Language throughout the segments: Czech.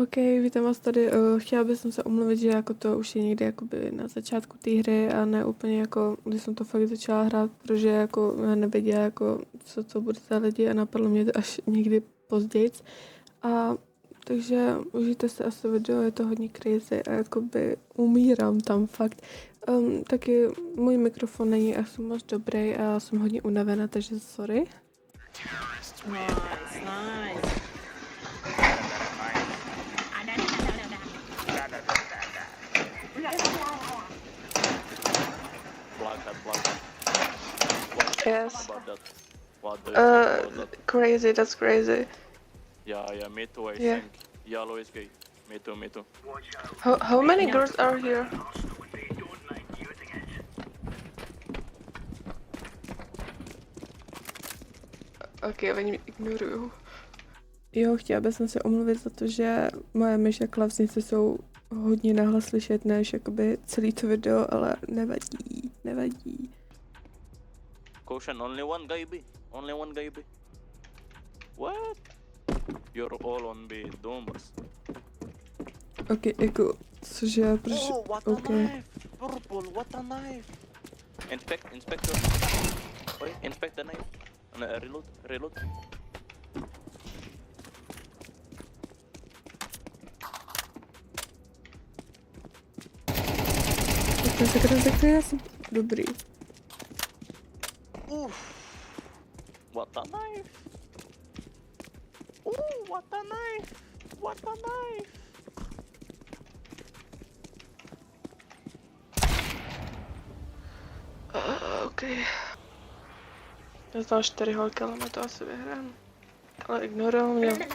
OK, vítám vás tady. Chtěla bych se omluvit, že jako to už je někdy jakoby na začátku té hry a ne úplně jako, když jsem to fakt začala hrát, protože jako já nevěděla jako, co to bude za lidi a napadlo mě to až někdy později. A takže užijte si asi video, je to hodně crazy a jakoby umírám tam fakt. Taky můj mikrofon není asi moc dobrý a já jsem hodně unavená, takže sorry. Nice, nice. Yes. About that? What do you think about that? Crazy, that's crazy. Yeah, me too, I Yeah. think. Yellow is gay. Me too, me too. How many girls are here? Ok, oni mě ignorujou. Jo, chtěla bych se omluvit za to, že moje myš a klavesnice jsou hodně nahlas slyšet, než jakoby celý to video, ale nevadí. Caution, only one guy B. Only one guy B. What? You're all on B, Dombas. Ok, jako, cože, proč, Oh, what ok. a knife! Purple, what a knife! Inspect your... Wait, inspect the knife. Reload. Sakra, já jsem dobrý. What a knife! Ooh, what a knife! What a knife! Ok. Já znám 4 holky, ale to asi vyhrám. Ale ignoroval mě.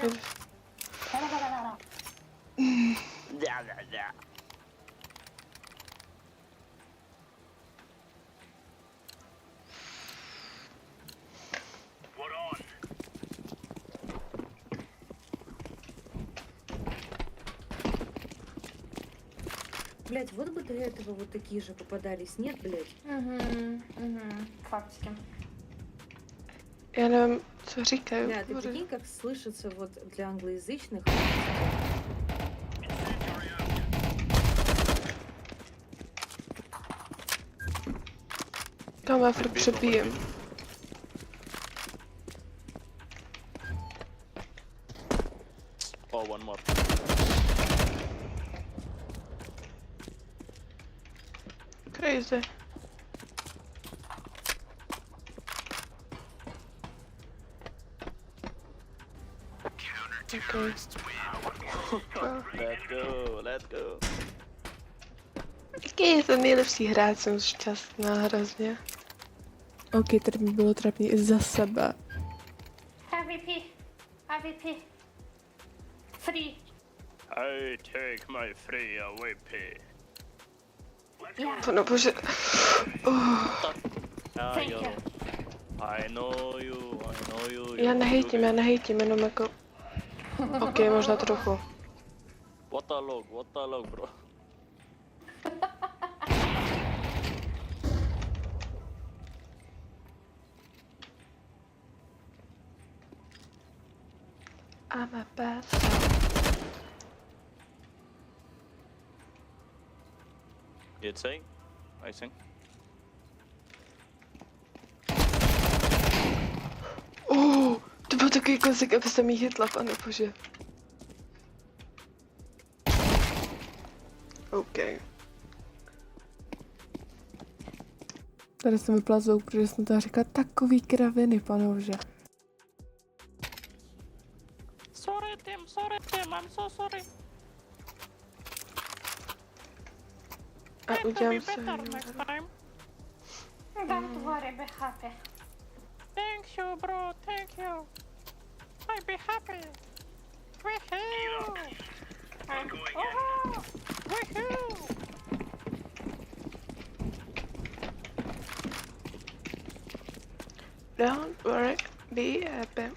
Блять, вот бы до этого вот такие же попадались, нет, блять? Фактики. Já nevím, co říkají. Бля, ты прикинь, как слышится вот для англоязычных. Kam já furt přebíjem. Oh, one more. Crazy. Okay. Let's go. Jaký je ten nejlepší hráč, jsem šťastná hrozně. Ok, tady mi bylo trapně i za sebe. AVP. Free. I take my free AWP. No bože. Thank you. I know you. Já nehejtím, jenom jako... Ok, možná trochu. What a log, bro. I'm a bad You'd say? I think. To byl takový kousek, aby se mi hitla, pane bože. OK. Tady jsem vypla zvuk, protože jsem to říkala takový kraviny, panože. Sorry Tim, I'm so sorry. A udělám se... Next time. Don't worry, be happy. Thank you, bro, thank you. I'll be happy. Woohoo! Woohoo! Don't worry, be happy.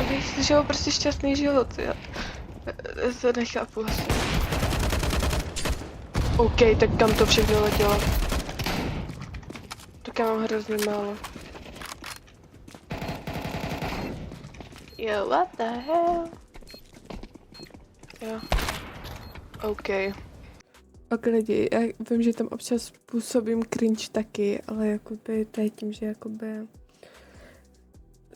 Vy si žijou prostě šťastný život, já to nechápu asi. OK, tak kam to všechno letělo? Tak já mám hrozně málo. Yo, what the hell? Jo. OK. Ok lidi, já vím, že tam občas působím cringe taky, ale jakoby to je tím, že jakoby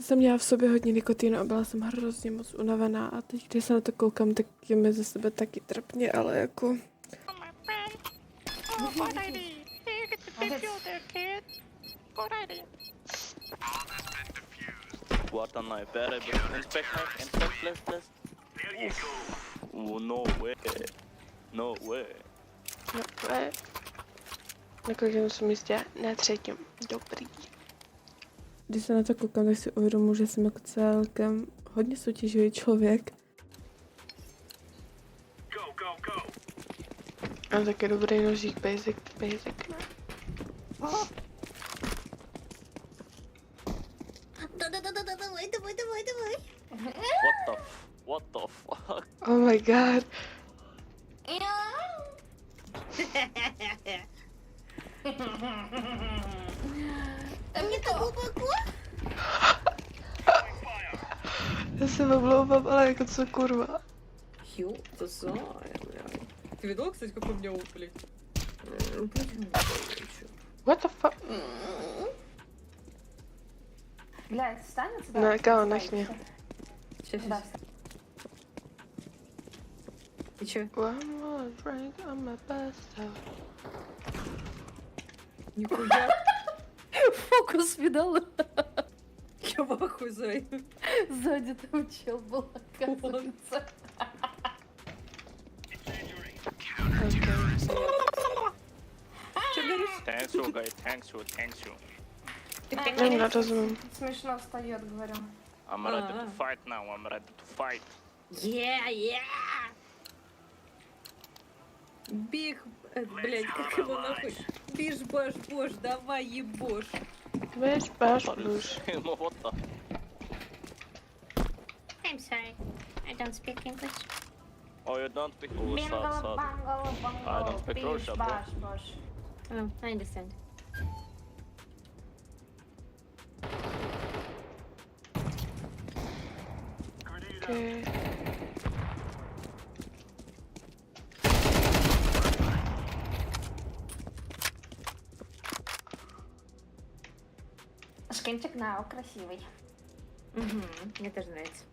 jsem měla v sobě hodně nikotinu a byla jsem hrozně moc unavená a teď, když se na to koukám, tak je mi ze sebe taky trapně, ale jako... What a knife, very good. Inspect knife, please. Oh, no way. No way. No, ale... Na kolikém jsem místě? Na třetím. Dobrý. Když se na to koukám, tak si uvědomuji, že jsem jako celkem hodně soutěživý člověk. Mám taky dobrý nožík, basic, ne? Давай. What the fuck? Oh my god. Мне так глубоко. Já se omlouvám, ale jako co kurva. Ёпта, Зая, блядь. Ты видел, кстати, как у меня блядь? What the fuck? Блядь, встанет сюда? No, kámo, nech mě. Сейчас. Ты чё? One more drink on my best self. Нихуя. Фокус видал? Я в ахуе, Зай. Сзади там чел был, оказывается. Чё говоришь? Thanks you, guys. Thanks you. Nevím, rozumím. Смешно встает, говорю. I'm ready to fight now. I'm ready to fight. Yeah. Биг, блядь, как его нахуй? Биш, баш, бош, давай, ебош. Víš, páš, už. No what the? I'm sorry, I don't speak English. Oh, you don't speak. Oh, Bingalo, sad. bangalo, I don't bangalo, speak bish, Russian, bro. bash, bosh. Oh, I understand. Okay. Шкинчик Нао красивый. Угу, мне тоже нравится.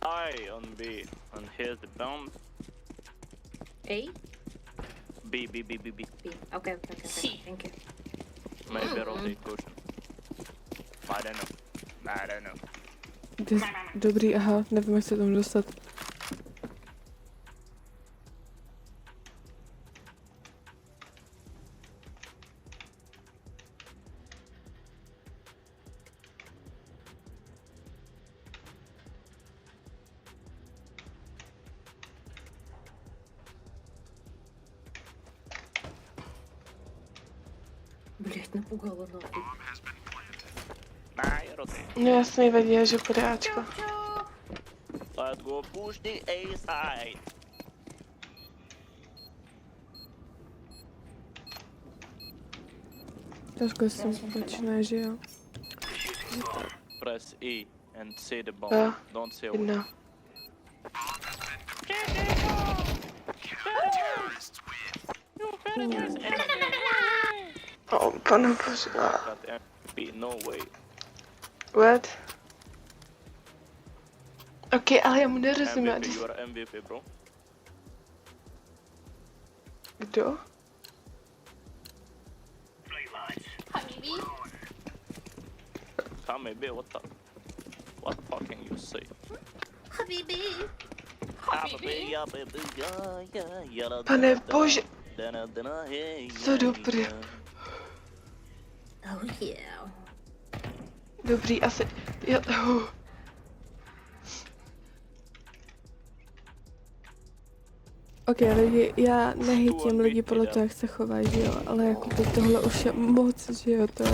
I on B. And here's the bomb. A? B. B. Okay. C. Thank you. Maybe rotate cushion. I don't know. Dobrý, aha, nevím, jak se tam dostat. Блять, напугала нахуй. Nah, you rotate. No jasně věděl, že půjde Ačko. Let's go push the A side. Trošku jsem společné, že jo. Press E and see the bomb. Yeah. Don't say Jedna. Oh, pane bože. that MP. No way. What? Ok, ale já mu nerozumím. MVP, you are MVP, bro. Kdo? Habibi. Come maybe what fucking you say? Habibi. Pane bože. Co dobrý. Oh yeah. Dobrý, asi. Jo. Ok, lidi, já nehytím lidi podle toho, jak se chovají, že jo, ale jako by tohle už je moc, že jo, to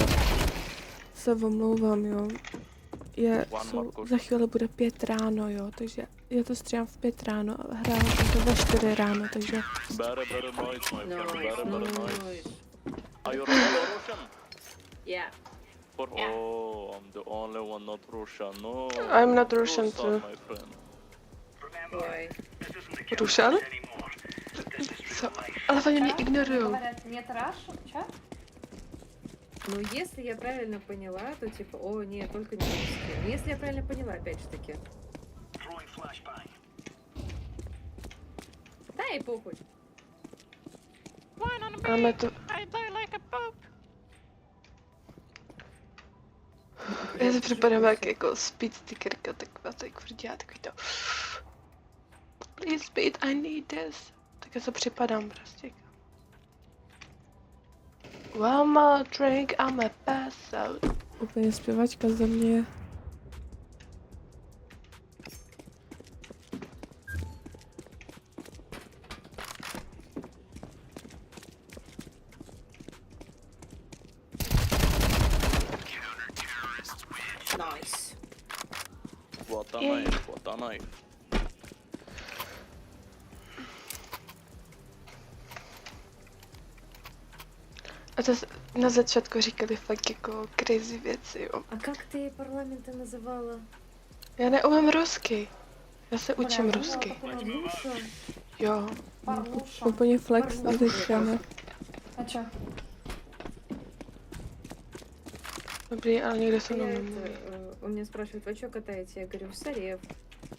se omlouvám, jo. Za chvíli bude 5 ráno, jo, takže já to stříhám v 5 ráno, ale hrála jsem to ve 4 ráno, takže... Very nice, my friend. Very nice. Nice. Are you Russian? Yeah. Oh, I'm the only one not Russian. No. I'm not Russian Russian, too. my friend. Why? Rušan? Co? Ale oni mě ignorujou. Говорят, нет Russian, чё? Ну, если я правильно поняла, то типа, о, нет, только не русские. Но если я правильно поняла, опять же таки. Да и похуй. Máme tu... Já si připadám jak jako speed stickerka, taková to jak vrdělá, takový to... Please speed, I need this. Tak já se připadám prostě. One more drink, I'm a pass out. Úplně zpěvačka ze mě. Nice. What a Yay. knife, what a knife. A to na začátku říkali fakt jako crazy věci, jo. А как ты парламенты называла? Já neumím rusky. Já se učím Бля, rusky. Парлуша? Jo. Парлуша. Úplně flex vyřešené. А чё? Dobrý, ale někde jsou Я na это, mě. он меня спрашивает, вы что катаете? Я говорю, в Сарев.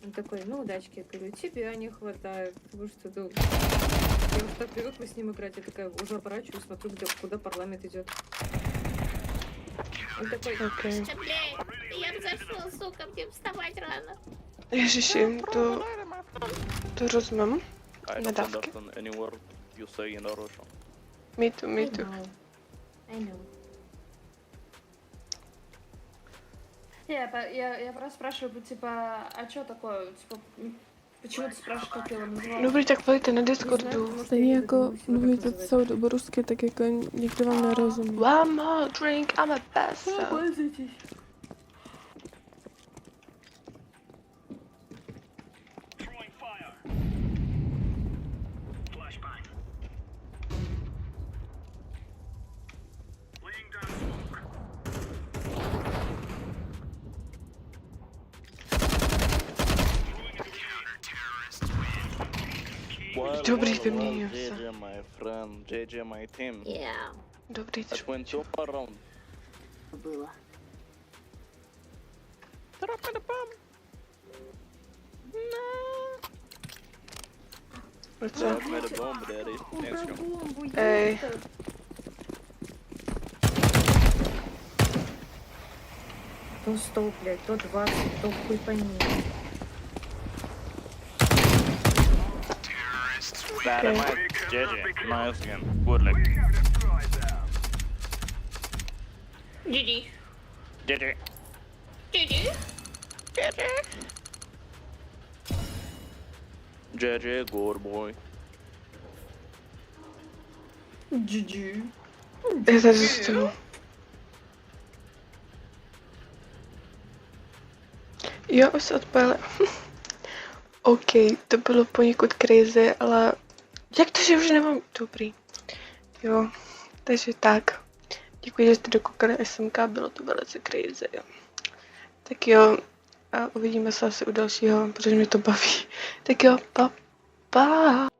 Он такой, ну, удачки. Я говорю, тебя не хватает. Потому что, ну, я уже так привыкла с ним играть. Я такая уже оборачиваюсь, смотрю, куда парламент идет. Он такой, Okay. Я зашел, сука, мне вставать рано. Ježiši, to rozumím. I don't Nadávky. understand any word you say in Russian. Me too, me too. I know. Я просто спрашиваю, типа, а чё такое? Типа, почему ты спрашиваешь, как я его называла? Dobrý, tak pojďte na Не знаю, Discordu. потому что Stejně я jako думаю, себя так mluvíte называть. celou dobu rusky, tak jako někdo vám nerozumí. One more drink, I'm a pass out. Dobrý, vyměnil se. JJ, my friend, JJ, my team. Yeah. Dobrý, That went too far around. Было. Drop me the bomb. Proč? Drop me the bomb, daddy. Thanks, you. Бомбу, Эй. ёпта. То 100, блядь, то 20, то хуй пойми. Dynamite, JJ, nice game. Good luck. GG. JJ. GG. JJ, good boy. GG. Já tady zůstanu. Jo, už se odpálila. OK, to bylo poněkud crazy, ale jak to, že už nemám... Dobrý. Jo, takže tak. Děkuji, že jste dokoukali SMK, bylo to velice crazy. Tak jo, a uvidíme se asi u dalšího, protože mě to baví. Tak jo, pa.